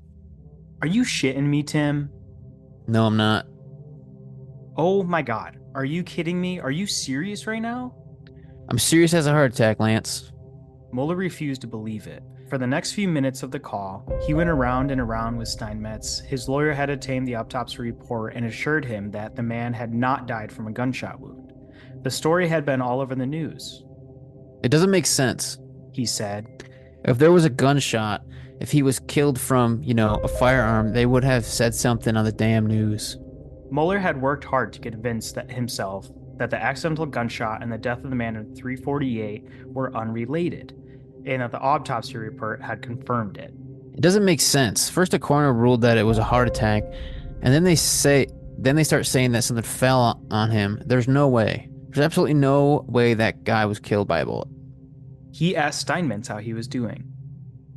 Are you shitting me, Tim? No, I'm not. Oh my god. Are you kidding me? Are you serious right now? I'm serious as a heart attack, Lance. Moeller refused to believe it. For the next few minutes of the call, he went around and around with Steinmetz. His lawyer had obtained the autopsy report and assured him that the man had not died from a gunshot wound. The story had been all over the news. It doesn't make sense, he said. If there was a gunshot, if he was killed from, a firearm, they would have said something on the damn news. Moeller had worked hard to convince himself that the accidental gunshot and the death of the man in 348 were unrelated. and that the autopsy report had confirmed it. It doesn't make sense. First, a coroner ruled that it was a heart attack, and then they start saying that something fell on him. There's no way. There's absolutely no way that guy was killed by a bullet. He asked Steinmetz how he was doing.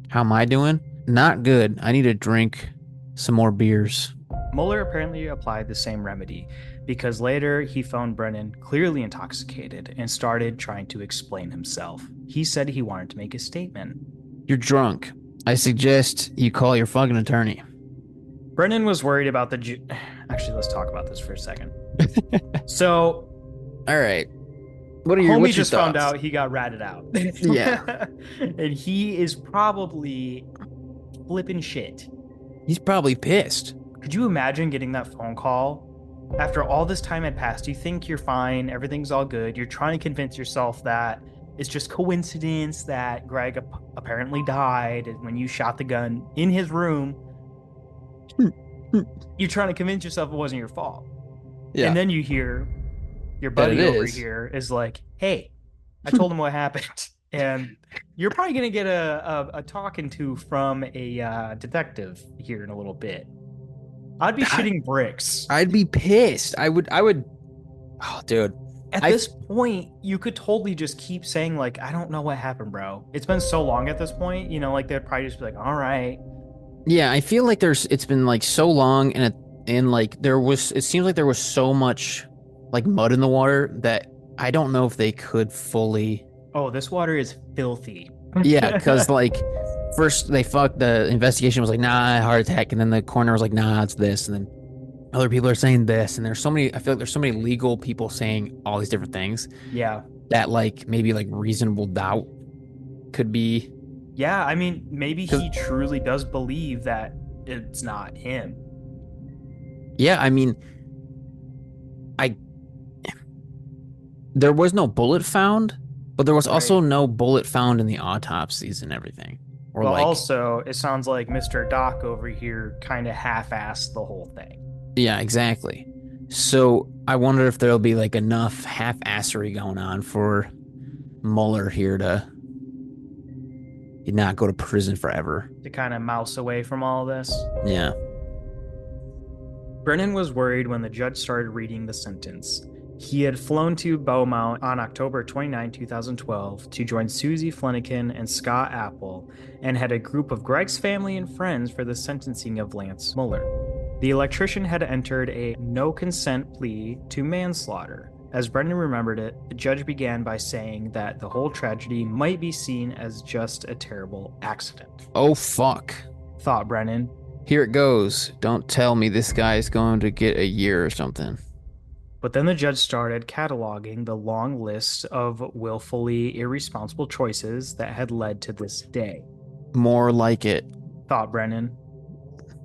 How am I doing? Not good. I need to drink some more beers. Mueller apparently applied the same remedy because later he found Brennan clearly intoxicated and started trying to explain himself. He said he wanted to make a statement. You're drunk. I suggest you call your fucking attorney. Brennan was worried about Actually, let's talk about this for a second. So, all right. What's your just thoughts? Found out he got ratted out. Yeah. And he is probably flipping shit. He's probably pissed. Could you imagine getting that phone call after all this time had passed? You think you're fine, everything's all good. You're trying to convince yourself that it's just coincidence that Greg apparently died when you shot the gun in his room. You're trying to convince yourself it wasn't your fault. Yeah. And then you hear your buddy over here is like, hey, I told him what happened. And you're probably going to get a talking to from a detective here in a little bit. I'd be shitting bricks. I'd be pissed. I would. Oh, dude. At this point, you could totally just keep saying, like, I don't know what happened, bro. It's been so long at this point, you know, like they'd probably just be like, all right. Yeah, I feel like it's been like so long and like it seems like there was so much like mud in the water that I don't know if they could fully. Oh, this water is filthy. Yeah, because like first the investigation was like, nah, heart attack, and then the coroner was like, nah, it's this, and then other people are saying this, and I feel like there's so many legal people saying all these different things. Yeah. That like maybe like reasonable doubt could be. Yeah, I mean, maybe he truly does believe that it's not him. Yeah, I mean, there was no bullet found, but there was also no bullet found in the autopsies and everything. Or well, also, it sounds like Mr. Doc over here kind of half-assed the whole thing. Yeah, exactly. So I wonder if there'll be like enough half-assery going on for Mueller here to not go to prison forever. To kind of mouse away from all of this? Yeah. Brennan was worried when the judge started reading the sentence. He had flown to Beaumont on October 29, 2012 to join Susie Fleniken and Scott Apple and had a group of Greg's family and friends for the sentencing of Lance Mueller. The electrician had entered a no-consent plea to manslaughter. As Brennan remembered it, the judge began by saying that the whole tragedy might be seen as just a terrible accident. Oh, fuck. Thought Brennan. Here it goes. Don't tell me this guy is going to get a year or something. But then the judge started cataloging the long list of willfully irresponsible choices that had led to this day. More like it. Thought Brennan.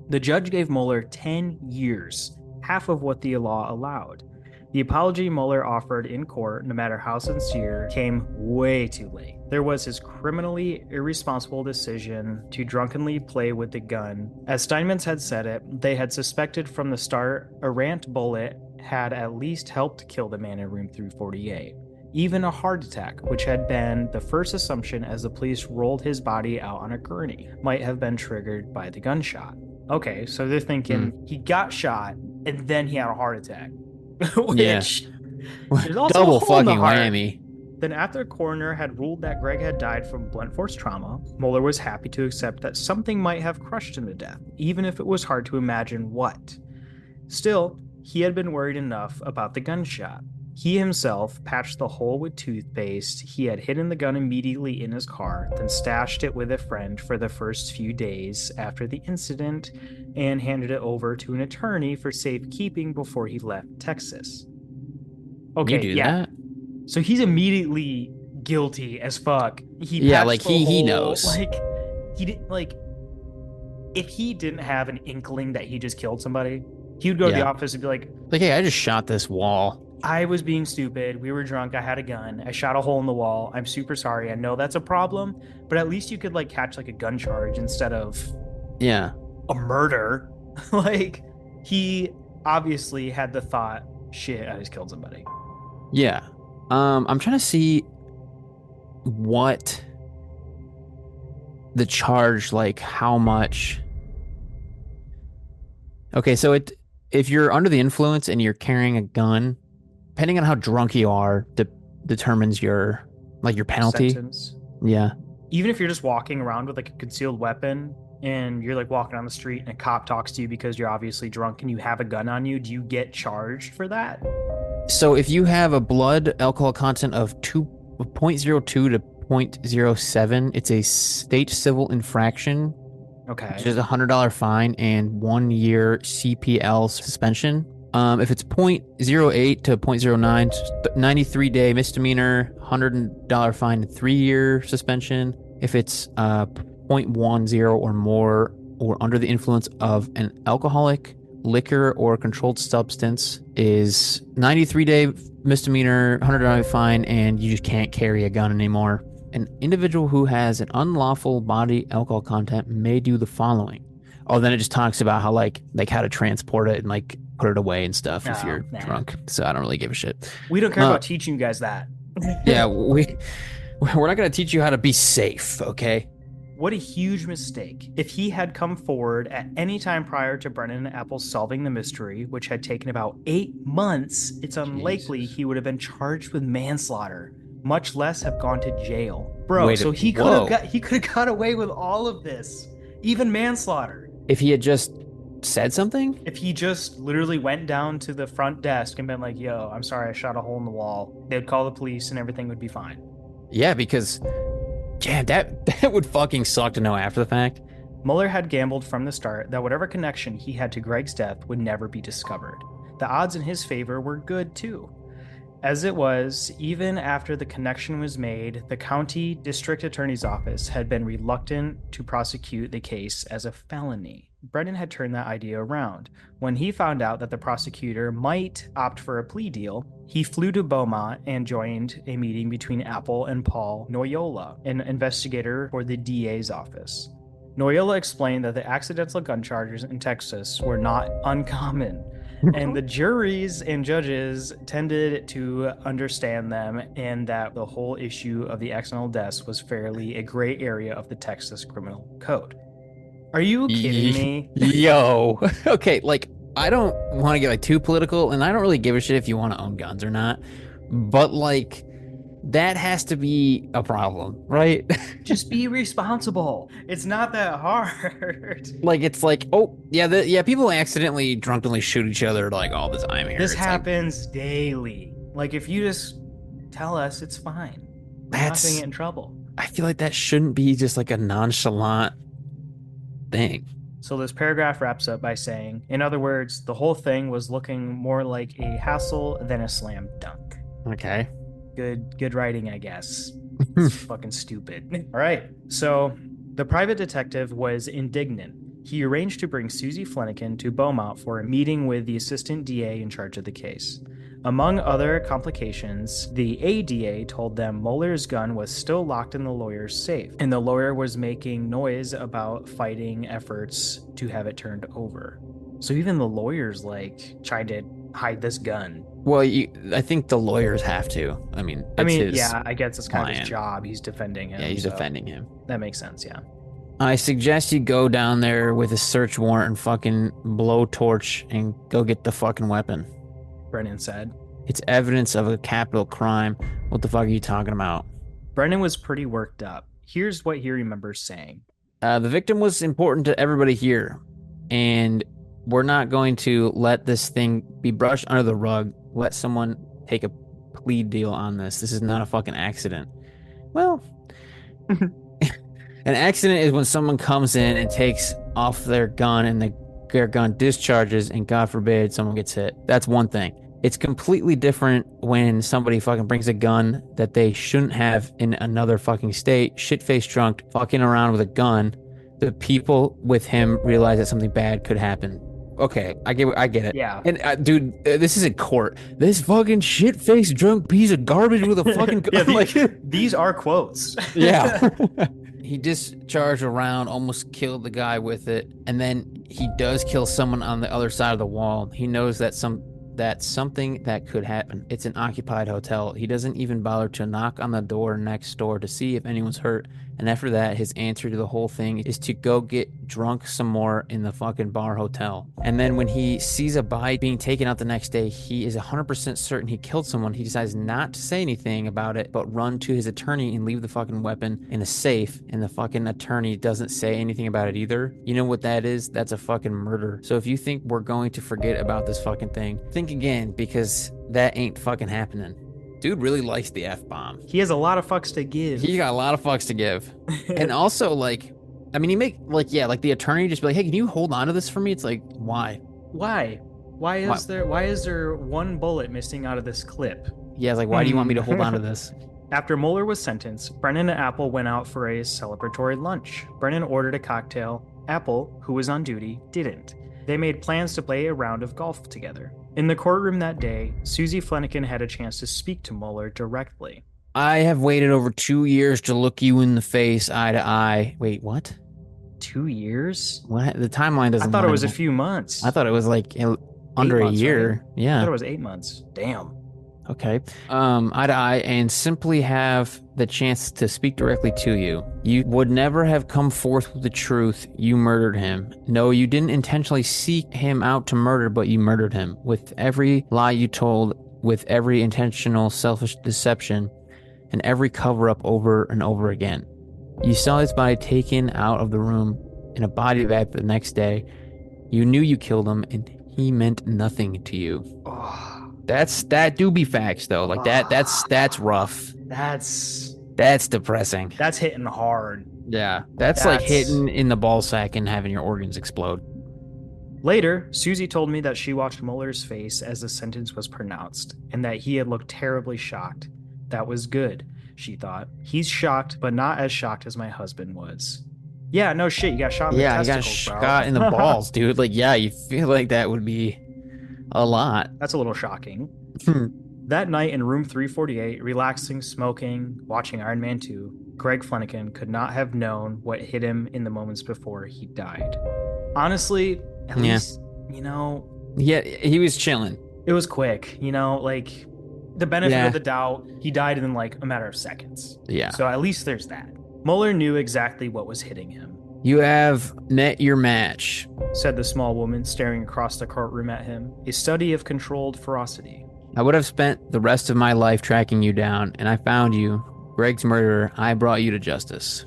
The judge gave Mueller 10 years, half of what the law allowed. The apology Mueller offered in court, no matter how sincere, came way too late. There was his criminally irresponsible decision to drunkenly play with the gun. As Steinmetz had said it, they had suspected from the start a errant bullet had at least helped kill the man in room 348. Even a heart attack, which had been the first assumption as the police rolled his body out on a gurney, might have been triggered by the gunshot. Okay, so they're thinking he got shot and then he had a heart attack. Which there's also double fucking whammy. Then after the coroner had ruled that Greg had died from blunt force trauma, Mueller was happy to accept that something might have crushed him to death, even if it was hard to imagine what. Still, he had been worried enough about the gunshot. He himself patched the hole with toothpaste. He had hidden the gun immediately in his car, then stashed it with a friend for the first few days after the incident and handed it over to an attorney for safekeeping before he left Texas. Okay, you do that? So he's immediately guilty as fuck. He knows. Like, he didn't, like, if he didn't have an inkling that he just killed somebody, he would go to the office and be like, hey, I just shot this wall. I was being stupid. We were drunk. I had a gun. I shot a hole in the wall. I'm super sorry. I know that's a problem, but at least you could like catch like a gun charge instead of a murder. Like, he obviously had the thought, shit, I just killed somebody. Yeah. I'm trying to see what the charge, like how much. Okay, so if you're under the influence and you're carrying a gun, depending on how drunk you are, determines your penalty. Sentence. Yeah. Even if you're just walking around with like a concealed weapon and you're like walking on the street and a cop talks to you because you're obviously drunk and you have a gun on you, do you get charged for that? So if you have a blood alcohol content of 2.02 to 0.07, it's a state civil infraction, which Okay. is a $100 fine and 1 year CPL suspension. If it's 0.08 to 0.09, 93-day misdemeanor, $100 fine, and 3 year suspension. If it's zero point 0.10 or more, or under the influence of an alcoholic, liquor, or controlled substance, is 93-day misdemeanor, $100 fine, and you just can't carry a gun anymore. An individual who has an unlawful body alcohol content may do the following. Oh, then it just talks about how like how to transport it and like put it away and stuff if Oh, you're man. drunk. So I don't really give a shit. We don't care Uh, about teaching you guys that. yeah, we're not gonna teach you how to be safe, okay? What a huge mistake. If he had come forward at any time prior to Brennan and Apple solving the mystery, which had taken about 8 months, it's unlikely Jesus. he would have been charged with manslaughter, much less have gone to jail. Bro, Wait, so whoa. he could have got away with all of this, even manslaughter. If he had just said something? If he just literally went down to the front desk and been like, "Yo, I'm sorry, I shot a hole in the wall," they'd call the police and everything would be fine. Yeah, because damn, that would fucking suck to know after the fact. Mueller had gambled from the start that whatever connection he had to Greg's death would never be discovered. The odds in his favor were good too. As it was, even after the connection was made, the county district attorney's office had been reluctant to prosecute the case as a felony. Brennan had turned that idea around. When he found out that the prosecutor might opt for a plea deal, he flew to Beaumont and joined a meeting between Apple and Paul Noyola, an investigator for the DA's office. Noyola explained that the accidental gun charges in Texas were not uncommon, and the juries and judges tended to understand them, and that the whole issue of the accidental deaths was fairly a gray area of the Texas criminal code. Are you kidding me? Yo. Okay, like I don't want to get like too political, and I don't really give a shit if you want to own guns or not. But like that has to be a problem, right? Just be responsible. It's not that hard. Like it's like, oh yeah, people accidentally drunkenly shoot each other like all the time here. This It's like happens daily. Like, if you just tell us, it's fine. We're not going to that's get in trouble. I feel like that shouldn't be just like a nonchalant thing. So this paragraph wraps up by saying, in other words, the whole thing was looking more like a hassle than a slam dunk. Okay. Good writing, I guess. It's fucking stupid. All right. So the private detective was indignant. He arranged to bring Susie Fleniken to Beaumont for a meeting with the assistant DA in charge of the case. Among other complications, the ADA told them Mueller's gun was still locked in the lawyer's safe, and the lawyer was making noise about fighting efforts to have it turned over. So even the lawyer's like trying to hide this gun. Well, I think the lawyers have to. I mean, Yeah, I guess it's kind of his client. job. He's defending him. Yeah, he's so defending him. That makes sense, yeah. I suggest you go down there with a search warrant and fucking blow torch and go get the fucking weapon. Brennan said. It's evidence of a capital crime. What the fuck are you talking about? Brennan was pretty worked up. Here's what he remembers saying. The victim was important to everybody here, and we're not going to let this thing be brushed under the rug. Let someone take a plea deal on this. This is not a fucking accident. Well, an accident is when someone comes in and takes off their gun and their gun discharges and God forbid someone gets hit. That's one thing. It's completely different when somebody fucking brings a gun that they shouldn't have in another fucking state, shit-faced drunk, fucking around with a gun. The people with him realize that something bad could happen. Okay, I get it. Yeah. And dude, this isn't court. This fucking shit-faced drunk piece of garbage with a fucking gun. Yeah, these are quotes. Yeah. He discharged a round, almost killed the guy with it, and then he does kill someone on the other side of the wall. He knows that something that could happen. It's an occupied hotel. He doesn't even bother to knock on the door next door to see if anyone's hurt. And after that, his answer to the whole thing is to go get drunk some more in the fucking bar hotel. And then when he sees a body being taken out the next day, he is 100% certain he killed someone. He decides not to say anything about it, but run to his attorney and leave the fucking weapon in a safe. And the fucking attorney doesn't say anything about it either. You know what that is? That's a fucking murder. So if you think we're going to forget about this fucking thing, think again, because that ain't fucking happening. Dude really likes the F-bomb. He has a lot of fucks to give. He got a lot of fucks to give. And also, like, I mean, he make, like, yeah, like the attorney just be like, hey, can you hold on to this for me? It's like, why? Why? Why is there one bullet missing out of this clip? Yeah, it's like, why do you want me to hold on to this? After Mueller was sentenced, Brennan and Apple went out for a celebratory lunch. Brennan ordered a cocktail. Apple, who was on duty, didn't. They made plans to play a round of golf together. In the courtroom that day, Susie Fleniken had a chance to speak to Mueller directly. I have waited over 2 years to look you in the face, eye to eye. Wait, what? 2 years? What? The timeline doesn't. I thought it was a few months. I thought it was like under a year. Right? Yeah. I thought it was 8 months. Damn. Okay. Eye to eye, and simply have the chance to speak directly to you. You would never have come forth with the truth. You murdered him. No, you didn't intentionally seek him out to murder, but you murdered him. With every lie you told, with every intentional selfish deception, and every cover-up over and over again. You saw his body taken out of the room in a body bag the next day. You knew you killed him, and he meant nothing to you. Oh. That do be facts though. Like that's rough. That's depressing. That's hitting hard. Yeah. That's like hitting in the ball sack and having your organs explode. Later, Susie told me that she watched Mueller's face as the sentence was pronounced, and that he had looked terribly shocked. That was good, she thought. He's shocked, but not as shocked as my husband was. Yeah, no shit, you got shot in the testicles, you got shot in the balls, dude. Like, yeah, you feel like that would be a lot. That's a little shocking. That night in room 348, relaxing, smoking, watching Iron Man 2, Greg Fleniken could not have known what hit him in the moments before he died. Honestly, at least, you know... Yeah, he was chilling. It was quick, you know, like, the benefit of the doubt, he died in like a matter of seconds. Yeah. So at least there's that. Mueller knew exactly what was hitting him. You have met your match, said the small woman, staring across the courtroom at him. A study of controlled ferocity. I would have spent the rest of my life tracking you down, and I found you. Greg's murderer. I brought you to justice.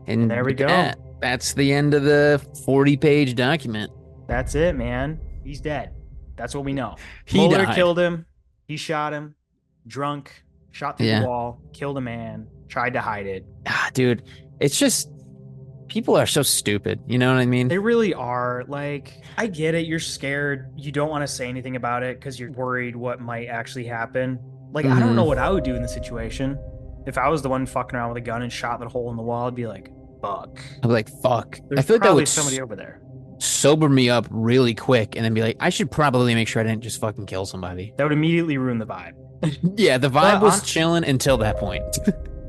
And there we go. That's the end of the 40-page document. That's it, man. He's dead. That's what we know. Mueller killed him. He shot him. Drunk. Shot through the wall. Killed a man. Tried to hide it. Dude, it's just... People are so stupid, you know what I mean? They really are. Like, I get it. You're scared. You don't want to say anything about it because you're worried what might actually happen. Like, I don't know what I would do in the situation. If I was the one fucking around with a gun and shot that hole in the wall, I'd be like, fuck. I'd be like, fuck. There's I feel like that would somebody over there. Sober me up really quick and then be like, I should probably make sure I didn't just fucking kill somebody. That would immediately ruin the vibe. Yeah, the vibe was chilling until that point.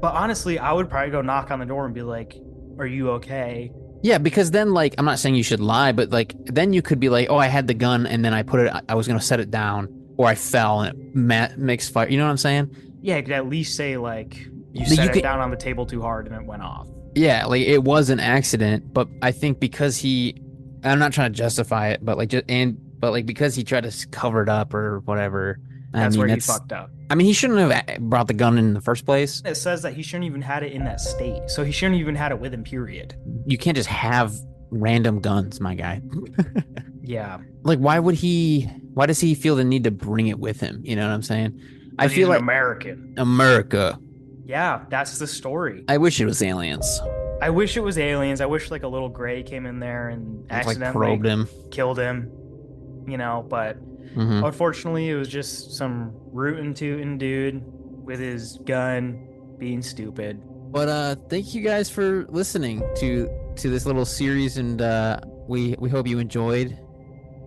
But honestly, I would probably go knock on the door and be like, are you okay? Yeah, because then, like, I'm not saying you should lie, but, like, then you could be like, oh, I had the gun, and then I was going to set it down, or I fell, and it makes fire. You know what I'm saying? Yeah, you could at least say, like, you set it down on the table too hard, and it went off. Yeah, like, it was an accident, but I think because I'm not trying to justify it, but, like, because he tried to cover it up or whatever. That's where he fucked up. I mean, he shouldn't have brought the gun in the first place. It says that he shouldn't even had it in that state. So he shouldn't even had it with him, period. You can't just have random guns, my guy. Yeah. Like, why does he feel the need to bring it with him? You know what I'm saying? I feel like America. Yeah, that's the story. I wish it was aliens. I wish it was aliens. I wish like a little gray came in there and accidentally probed him, killed him, you know, but unfortunately it was just some rootin' tootin' dude with his gun being stupid. But thank you guys for listening to this little series, and we hope you enjoyed.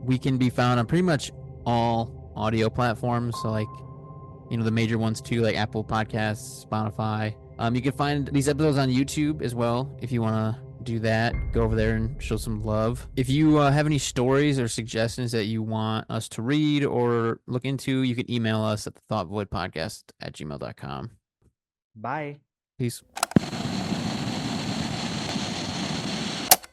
We can be found on pretty much all audio platforms, so like, you know, the major ones too, like Apple Podcasts, Spotify. You can find these episodes on YouTube as well if you want to do that. Go over there and show some love. If you have any stories or suggestions that you want us to read or look into, you can email us at thethoughtvoidpodcast@gmail.com. Bye. Peace.